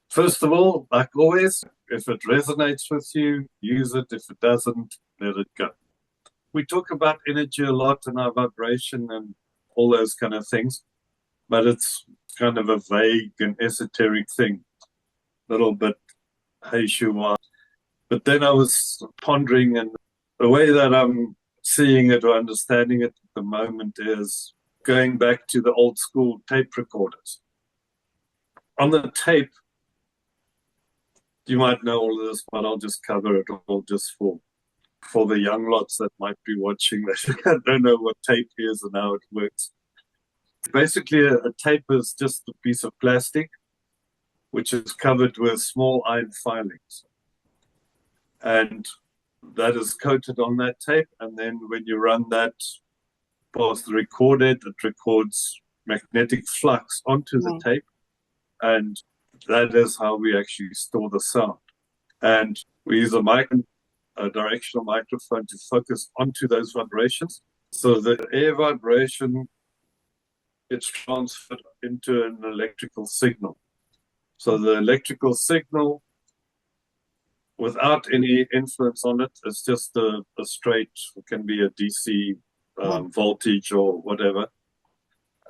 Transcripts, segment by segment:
First of all, like always, if it resonates with you, use it. If it doesn't, let it go. We talk about energy a lot and our vibration and all those kind of things, but it's kind of a vague and esoteric thing, a little bit Heishu. But then I was pondering, and the way that I'm seeing it or understanding it at the moment is going back to the old school tape recorders. On the tape, you might know all of this, but I'll just cover it all just for the young lots that might be watching that don't know what tape is and how it works. Basically, a tape is just a piece of plastic which is covered with small iron filings. And that is coated on that tape. And then when you run that past the recorder, it records magnetic flux onto the tape. And that is how we actually store the sound. And we use a directional microphone to focus onto those vibrations. So the air vibration gets transferred into an electrical signal. So the electrical signal, without any influence on it, it's just a straight, it can be a DC voltage or whatever.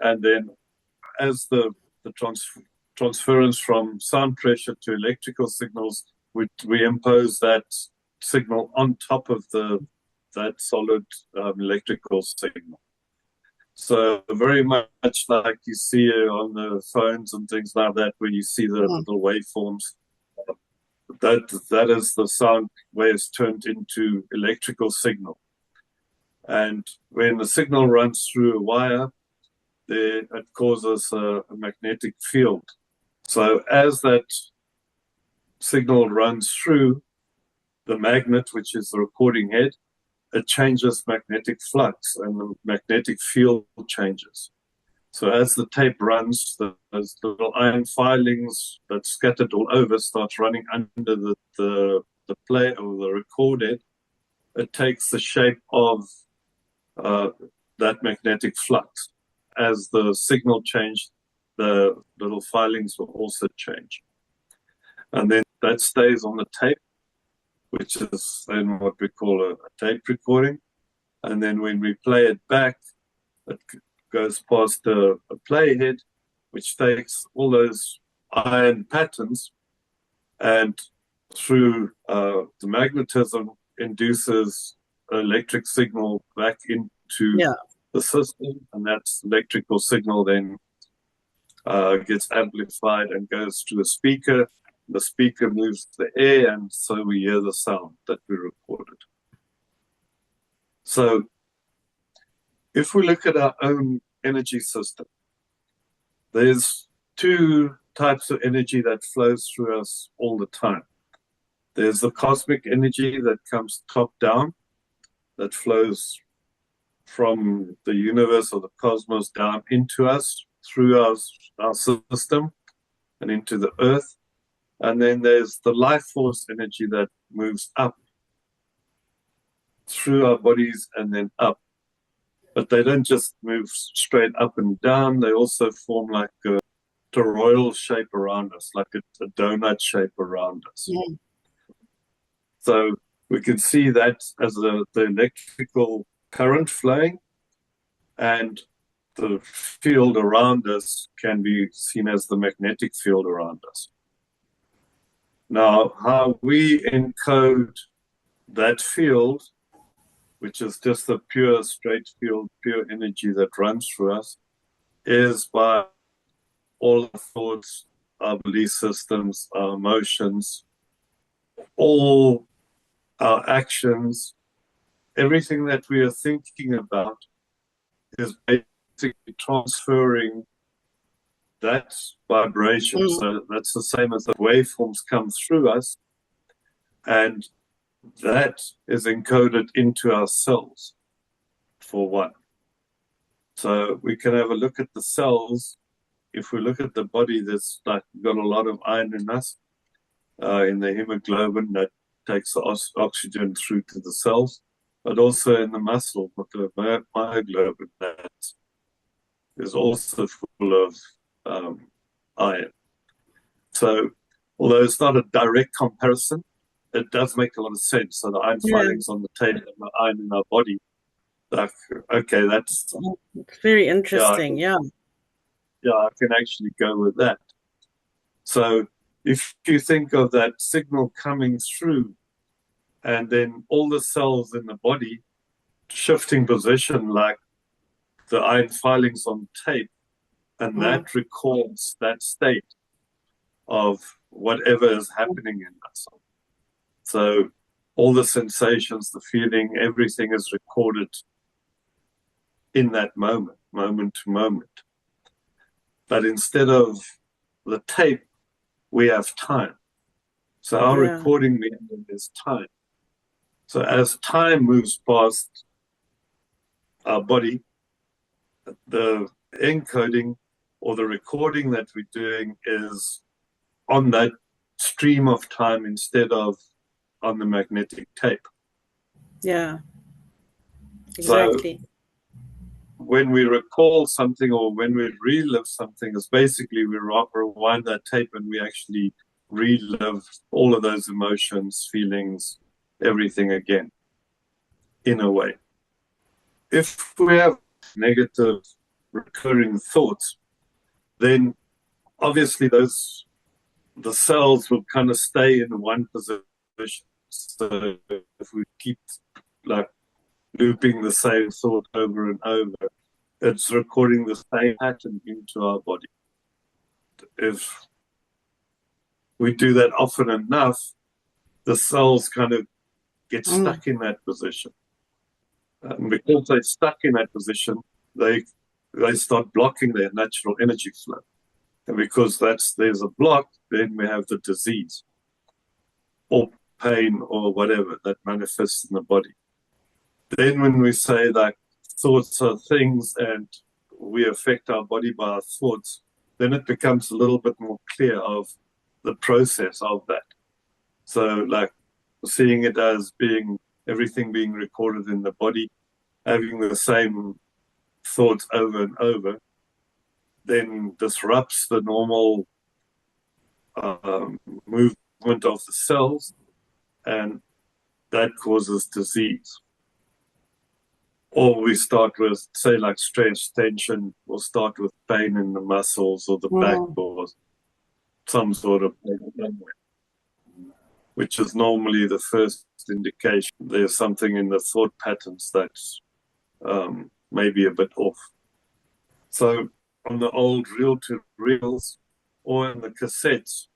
And then as the transference from sound pressure to electrical signals, we impose that signal on top of that solid electrical signal. So very much like you see on the phones and things like that, where you see the little waveforms, that is the sound waves turned into electrical signal. And when the signal runs through a wire, it causes a magnetic field. So as that signal runs through the magnet, which is the recording head, it changes magnetic flux and the magnetic field changes. So as the tape runs, those little iron filings that's scattered all over starts running under the play or the record head. It takes the shape of that magnetic flux. As the signal changed, the little filings will also change. And then that stays on the tape, which is then what we call a tape recording. And then when we play it back, it goes past a playhead, which takes all those iron patterns and through the magnetism induces an electric signal back into the system. And that electrical signal then gets amplified and goes to a speaker. The speaker moves the air, and so we hear the sound that we recorded. So if we look at our own energy system, there's two types of energy that flows through us all the time. There's the cosmic energy that comes top down, that flows from the universe or the cosmos down into us, through our system and into the earth. And then there's the life force energy that moves up through our bodies and then up. But they don't just move straight up and down. They also form like a toroidal shape around us, like a donut shape around us. So we can see that as the electrical current flowing, and the field around us can be seen as the magnetic field around us. Now, how we encode that field, which is just the pure straight field, pure energy that runs through us, is by all our thoughts, our belief systems, our emotions, all our actions, everything that we are thinking about is basically transferring that vibration. So that's the same as the waveforms come through us, and that is encoded into our cells, for one. So we can have a look at the cells. If we look at the body, there's like got a lot of iron in us, in the hemoglobin that takes the oxygen through to the cells, but also in the muscle with the myoglobin that is also full of iron. So although it's not a direct comparison, it does make a lot of sense. So the iron Yeah. filings on the tape and the iron in our body, like, okay, that's, It's very yeah, interesting. Yeah. I can actually go with that. So if you think of that signal coming through and then all the cells in the body shifting position like the iron filings on tape, and Mm. that records that state of whatever is happening in us. So all the sensations, the feeling, everything is recorded in that moment, moment to moment. But instead of the tape, we have time. So our Yeah. recording medium is time. So as time moves past our body, the encoding or the recording that we're doing is on that stream of time instead of on the magnetic tape. Yeah. So Exactly. when we recall something or when we relive something, is basically we rewind that tape and we actually relive all of those emotions, feelings, everything again, in a way. If we have negative recurring thoughts, then obviously the cells will kind of stay in one position. So if we keep like looping the same thought over and over, it's recording the same pattern into our body. If we do that often enough, the cells kind of get Mm. stuck in that position. And because they're stuck in that position, they start blocking their natural energy flow. And because there's a block, then we have the disease or pain or whatever that manifests in the body. Then when we say that thoughts are things and we affect our body by our thoughts, then it becomes a little bit more clear of the process of that. So like seeing it as being everything being recorded in the body, having the same thoughts over and over, then disrupts the normal movement of the cells, and that causes disease. Or we start with, say, like stress, tension, we'll start with pain in the muscles or the back Mm. or some sort of pain, which is normally the first indication there's something in the thought patterns that's maybe a bit off. So on the old reel to reels or in the cassettes,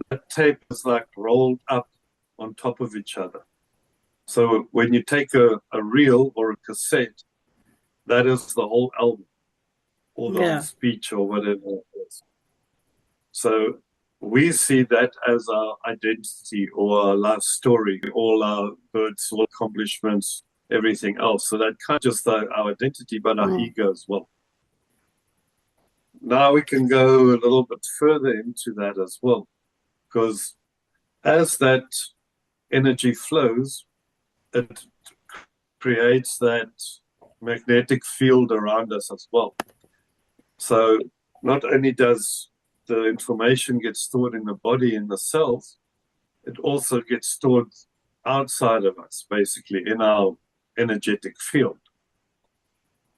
that tape is like rolled up on top of each other. So when you take a reel or a cassette, that is the whole album or the whole Yeah. speech or whatever it is. So we see that as our identity or our life story, all our goods, all accomplishments, everything else. So that kind of just our identity, but our Mm. ego as well. Now we can go a little bit further into that as well, because as that energy flows, it creates that magnetic field around us as well. So not only does the information get stored in the body, in the cells, it also gets stored outside of us, basically in our energetic field,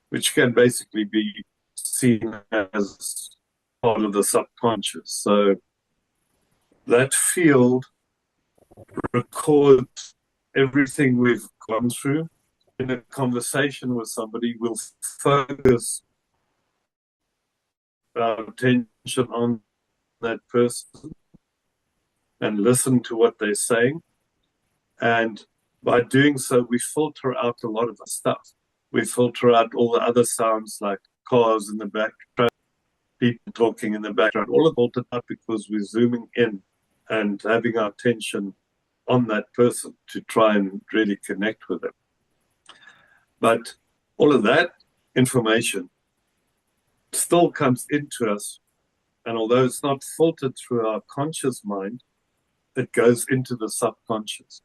which can basically be seen as part of the subconscious. So that field records everything we've gone through. In a conversation with somebody, we'll focus our attention on that person and listen to what they're saying. And by doing so, we filter out a lot of the stuff. We filter out all the other sounds like cars in the background, people talking in the background, all of filtered out because we're zooming in and having our attention on that person to try and really connect with them. But all of that information still comes into us. And although it's not filtered through our conscious mind, it goes into the subconscious.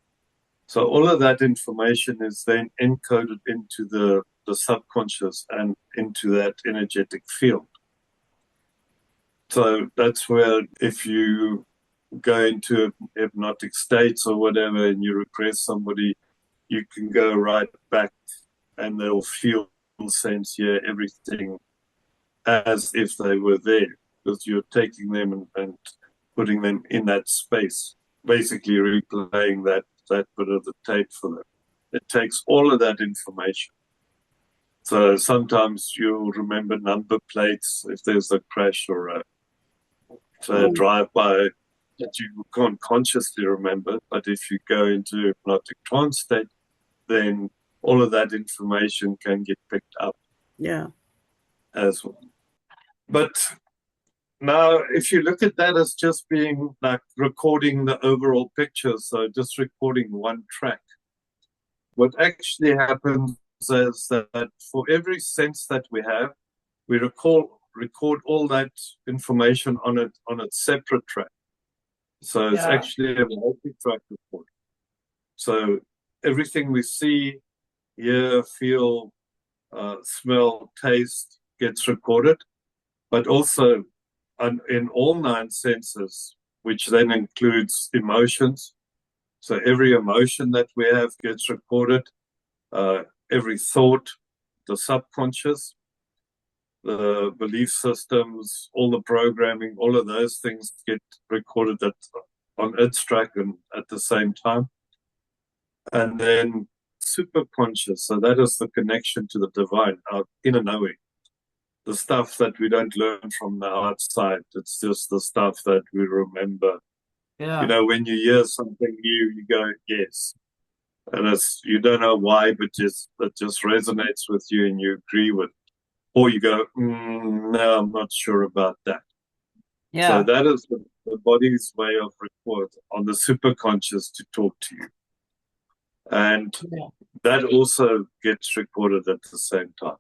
So all of that information is then encoded into the subconscious and into that energetic field. So that's where if you go into hypnotic states or whatever, and you regress somebody, you can go right back and they'll feel, sense, hear everything as if they were there, because you're taking them and putting them in that space, basically replaying that bit of the tape for them. It takes all of that information. So sometimes you'll remember number plates if there's a crash or a drive-by that you can't consciously remember. But if you go into hypnotic trance state, then all of that information can get picked up. Yeah. As well. But now, if you look at that as just being like recording the overall picture, so just recording one track, what actually happens is that for every sense that we have, we record all that information on its separate track. So it's actually a multi-track recording. So everything we see, hear, feel, smell, taste gets recorded, but also in all 9 senses, which then includes emotions. So every emotion that we have gets recorded, every thought, the subconscious, the belief systems, all the programming, all of those things get recorded on its track and at the same time. And then superconscious, so that is the connection to the divine, our inner knowing. The stuff that we don't learn from the outside. It's just the stuff that we remember. Yeah. You know, when you hear something new, you go, yes. And you don't know why, but it just resonates with you and you agree with. Or you go, no, I'm not sure about that. Yeah. So that is the body's way of record on the superconscious to talk to you. And that also gets recorded at the same time.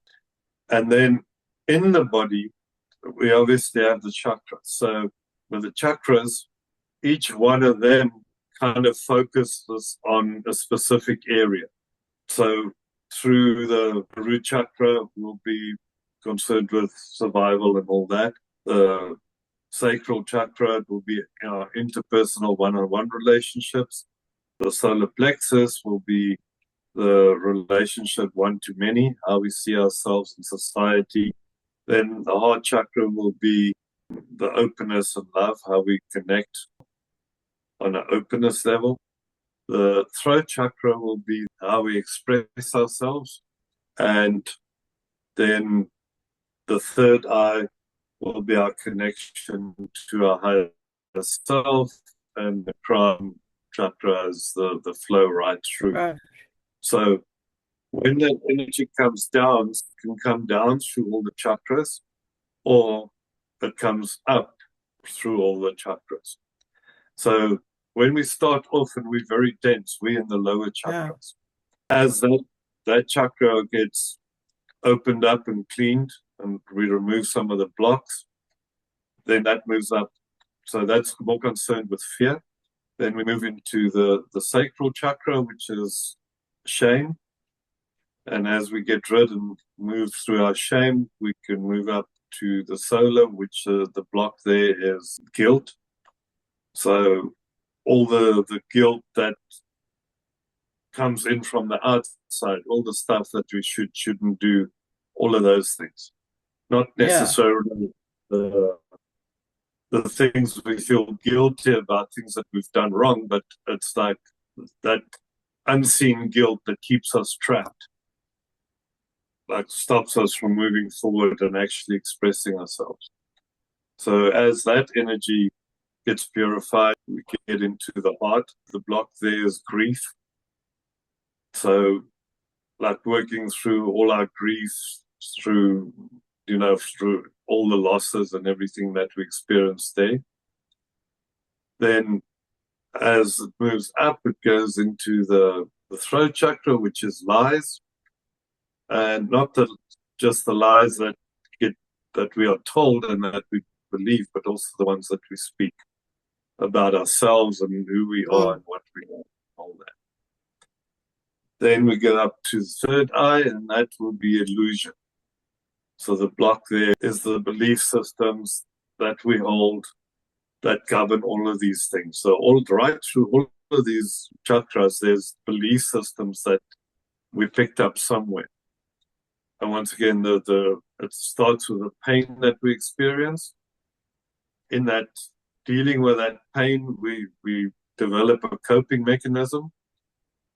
And then in the body, we obviously have the chakras. So with the chakras, each one of them kind of focuses on a specific area. So through the root chakra, we'll be concerned with survival and all that. The sacral chakra will be our interpersonal one-on-one relationships. The solar plexus will be the relationship one-to-many, how we see ourselves in society. Then the heart chakra will be the openness and love, how we connect on an openness level. The throat chakra will be how we express ourselves. And then the third eye will be our connection to our higher self. And the crown chakra is the flow right through. Right. So when that energy comes down, it can come down through all the chakras, or it comes up through all the chakras. So when we start off and we're very dense, we're in the lower chakras. Yeah. As that chakra gets opened up and cleaned, and we remove some of the blocks, then that moves up. So that's more concerned with fear. Then we move into the sacral chakra, which is shame. And as we get rid and move through our shame, we can move up to the solar, which the block there is guilt. So all the guilt that comes in from the outside, all the stuff that we shouldn't do, all of those things. Not necessarily the things we feel guilty about, things that we've done wrong, but it's like that unseen guilt that keeps us trapped, like stops us from moving forward and actually expressing ourselves. So as that energy gets purified, we get into the heart. The block there is grief. So like working through all our grief, through all the losses and everything that we experienced there. Then as it moves up, it goes into the throat chakra, which is lies. And not just the lies that we are told and that we believe, but also the ones that we speak about ourselves and who we are and what we are, all that. Then we go up to the third eye, and that will be illusion. So the block there is the belief systems that we hold, that govern all of these things. So all right through all of these chakras, there's belief systems that we picked up somewhere. And once again, it starts with the pain that we experience. In that dealing with that pain, we develop a coping mechanism.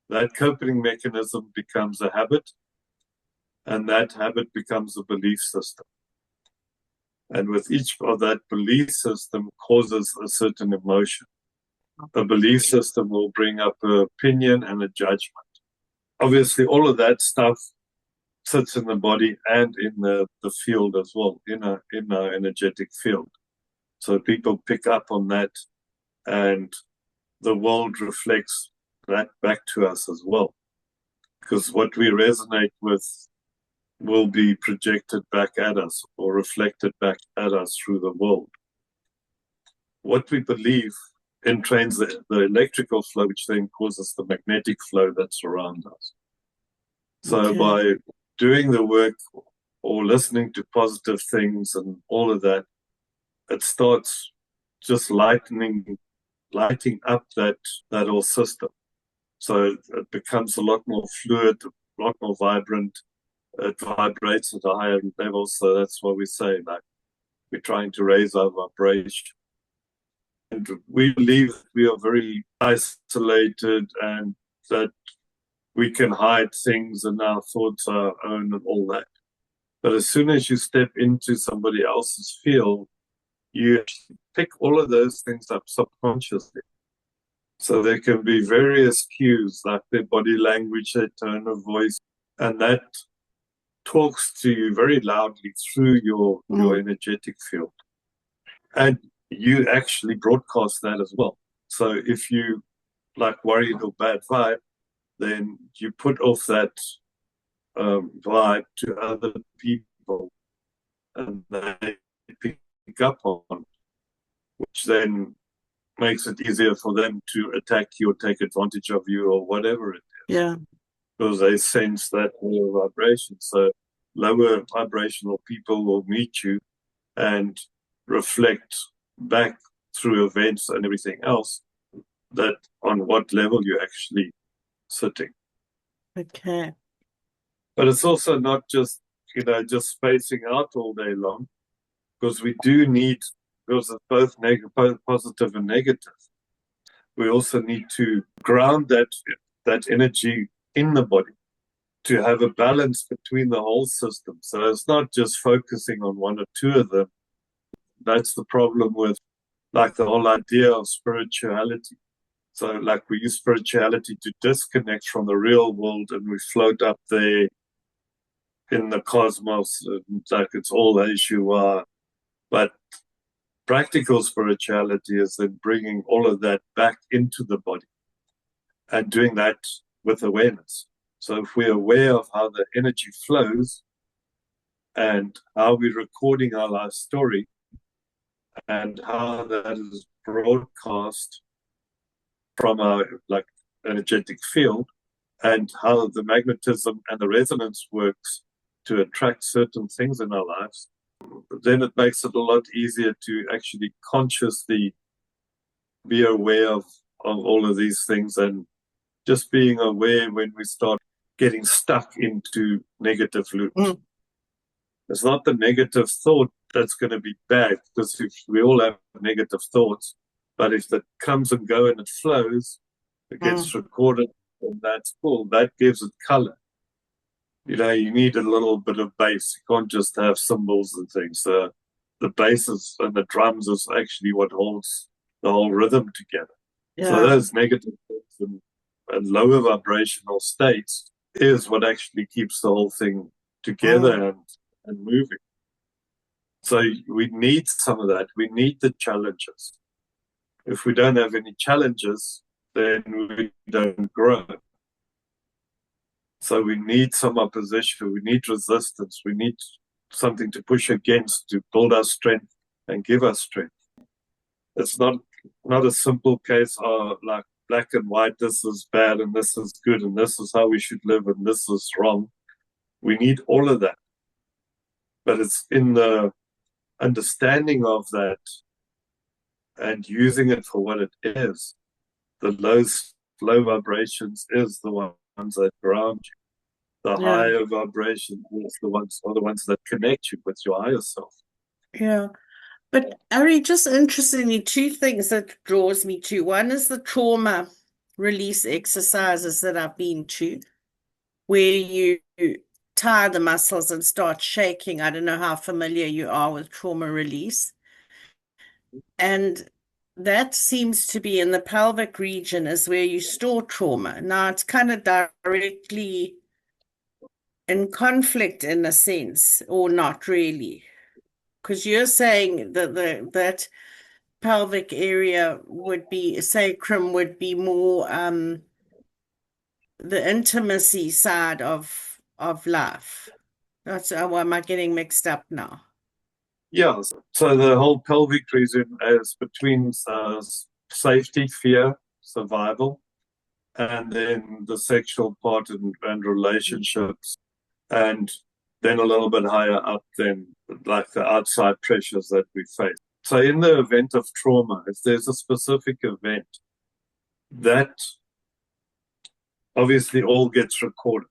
That coping mechanism becomes a habit, and that habit becomes a belief system. And with each of that belief system causes a certain emotion. A belief system will bring up an opinion and a judgment. Obviously, all of that stuff sits in the body and in the field as well, in our energetic field. So people pick up on that, and the world reflects that back to us as well. Because what we resonate with will be projected back at us or reflected back at us through the world. What we believe entrains the electrical flow, which then causes the magnetic flow that surrounds us. So by doing the work or listening to positive things and all of that, it starts just lighting up that whole system. So it becomes a lot more fluid, a lot more vibrant. It vibrates at a higher level. So that's what we say, like we're trying to raise our vibration. And we believe that we are very isolated and that we can hide things and our thoughts are our own and all that. But as soon as you step into somebody else's field, you pick all of those things up subconsciously. So there can be various cues like their body language, their tone of voice, and that talks to you very loudly through your energetic field. And you actually broadcast that as well. So if you like worried or bad vibe, then you put off that vibe to other people and they pick up on, which then makes it easier for them to attack you or take advantage of you or whatever it is. Yeah. Because they sense that lower vibration. So lower vibrational people will meet you and reflect back through events and everything else that on what level you're actually sitting. Okay. But it's also not just, just spacing out all day long, because we do need, because it's both positive and negative. We also need to ground that energy in the body to have a balance between the whole system. So it's not just focusing on one or two of them. That's the problem with like the whole idea of spirituality. So like we use spirituality to disconnect from the real world and we float up there in the cosmos, like it's all as you are. But practical spirituality is then bringing all of that back into the body and doing that with awareness. So if we're aware of how the energy flows and how we're recording our life story and how that is broadcast from our like energetic field and how the magnetism and the resonance works to attract certain things in our lives, then it makes it a lot easier to actually consciously be aware of all of these things and just being aware when we start getting stuck into negative loops. It's not the negative thought that's going to be bad, because if we all have negative thoughts, but if that comes and goes and it flows, it gets recorded, and that's cool. That gives it color. You need a little bit of bass. You can't just have cymbals and things. The basses and the drums is actually what holds the whole rhythm together. Yeah. So those negative thoughts and lower vibrational states is what actually keeps the whole thing together and moving. So we need some of that. We need the challenges. If we don't have any challenges, then we don't grow. So we need some opposition. We need resistance. We need something to push against to build our strength and give us strength. It's not a simple case of like black and white, this is bad and this is good and this is how we should live and this is wrong. We need all of that. But it's in the understanding of that and using it for what it is. The low vibrations is the ones that ground you. The Yeah. higher vibrations are the ones that connect you with your higher self. Yeah. But Ari, just interestingly, two things that draws me to. One is the trauma release exercises that I've been to, where you tie the muscles and start shaking. I don't know how familiar you are with trauma release. And that seems to be in the pelvic region is where you store trauma. Now it's kind of directly in conflict in a sense, or not really. Because you're saying that that pelvic area would be sacrum would be more the intimacy side of life. That's why am I getting mixed up now? Yeah, so the whole pelvic region is between safety, fear, survival, and then the sexual part and relationships, and then a little bit higher up than like the outside pressures that we face. So in the event of trauma, if there's a specific event, that obviously all gets recorded.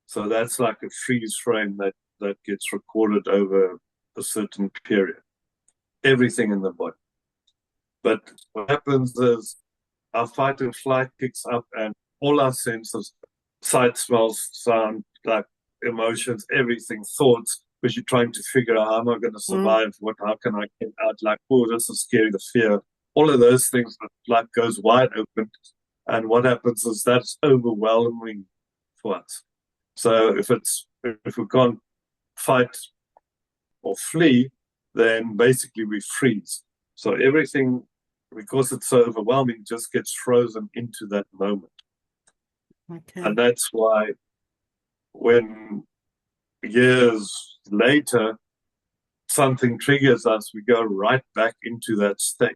So that's like a freeze frame that gets recorded over a certain period, everything in the body. But what happens is our fight and flight kicks up and all our senses, sight, smells, sound, like emotions, everything, thoughts, because you're trying to figure out how am I going to survive? How can I get out? Like, oh, this is scary, the fear. All of those things like goes wide open. And what happens is that's overwhelming for us. So if we can't fight or flee, then basically we freeze. So everything, because it's so overwhelming, just gets frozen into that moment. Okay. And that's why when years later something triggers us, we go right back into that state.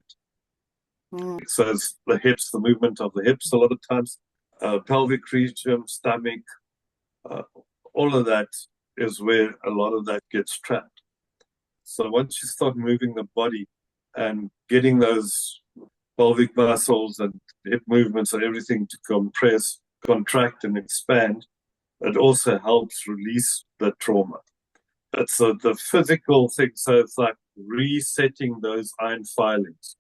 So it's the movement of the hips a lot of times, pelvic region, stomach, all of that is where a lot of that gets trapped. So once you start moving the body and getting those pelvic muscles and hip movements and everything to compress, contract, and expand, it also helps release the trauma. That's the physical thing. So it's like resetting those iron filings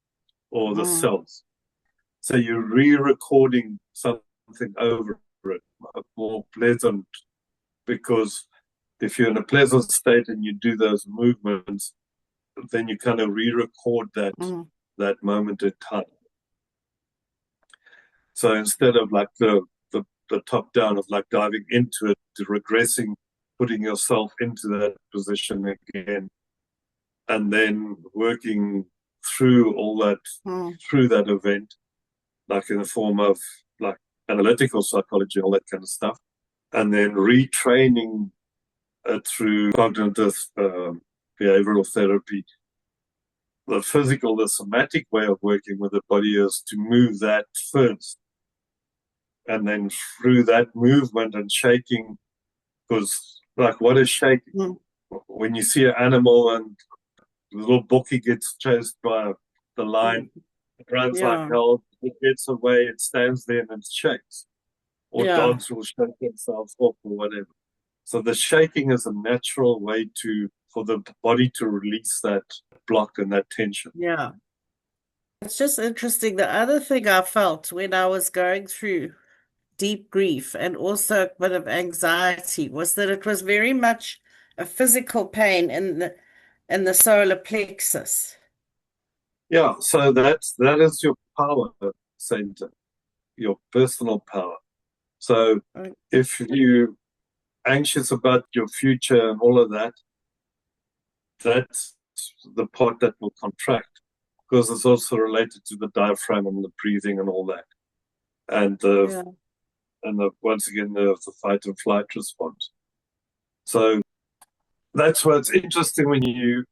or the cells. So you're re-recording something over it, more pleasant, because if you're in a pleasant state and you do those movements, then you kind of re-record that moment in time. So instead of like the top down of like diving into it, to regressing, putting yourself into that position again, and then working through all that, through that event, like in the form of like analytical psychology, all that kind of stuff, and then retraining through cognitive behavioral therapy. The physical, the somatic way of working with the body is to move that first. And then through that movement and shaking, because like what is shaking? When you see an animal and the little bookie gets chased by the lion, it runs like hell, it gets away, it stands there and it shakes. Or dogs will shake themselves off or whatever. So the shaking is a natural way for the body to release that block and that tension. Yeah. It's just interesting. The other thing I felt when I was going through deep grief and also a bit of anxiety was that it was very much a physical pain in the solar plexus. Yeah, so that is your power center, your personal power. So if you're anxious about your future and all of that, that's the part that will contract, because it's also related to the diaphragm and the breathing and all that. And once again, the fight and flight response. So that's why it's interesting when you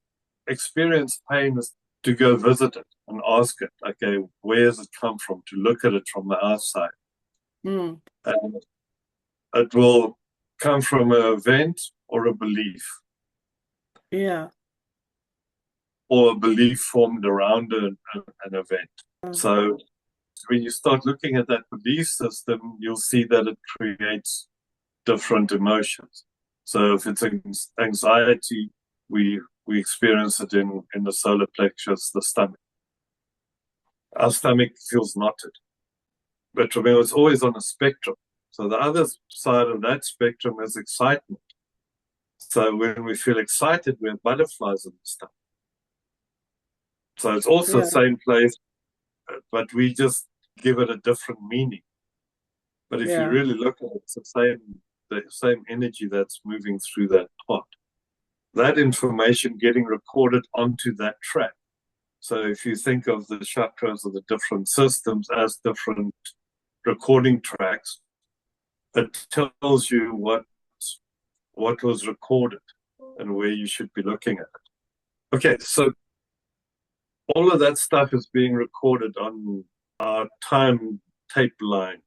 experience pain, is to go visit it and ask it, okay, where does it come from? To look at it from the outside. And it will come from an event or a belief. Yeah. or a belief formed around an event. So when you start looking at that belief system, you'll see that it creates different emotions. So if it's anxiety, we experience it in the solar plexus, the stomach. Our stomach feels knotted. But remember, it's always on a spectrum. So the other side of that spectrum is excitement. So when we feel excited, we have butterflies in the stomach. So it's also the same place, but we just give it a different meaning. But if you really look at it, it's the same energy that's moving through that part. That information getting recorded onto that track. So if you think of the chakras or the different systems as different recording tracks, it tells you what was recorded and where you should be looking at it. Okay, so all of that stuff is being recorded on our time tape line.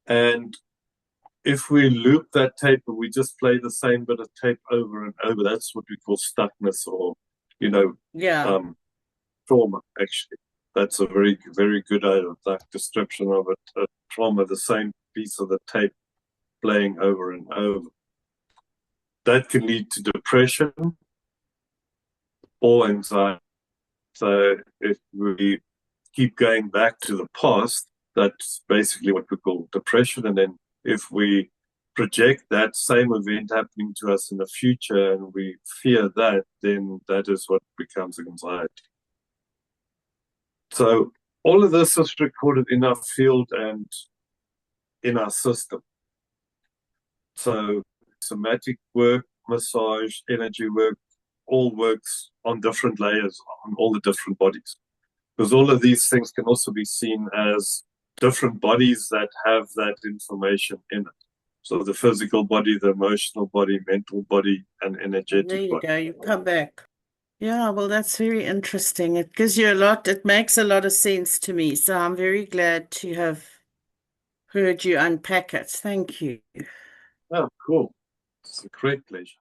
And if we loop that tape and we just play the same bit of tape over and over, that's what we call stuckness or, trauma, actually. That's a very, very good description of it. Trauma, the same piece of the tape playing over and over. That can lead to depression or anxiety. So if we keep going back to the past, that's basically what we call depression. And then if we project that same event happening to us in the future and we fear that, then that is what becomes anxiety. So all of this is recorded in our field and in our system. So somatic work, massage, energy work, all works on different layers on all the different bodies. Because all of these things can also be seen as different bodies that have that information in it. So the physical body, the emotional body, mental body, and energetic body. There you go, you come back. Yeah, well, that's very interesting. It gives you a lot, it makes a lot of sense to me. So I'm very glad to have heard you unpack it. Thank you. Oh, cool. It's a great pleasure.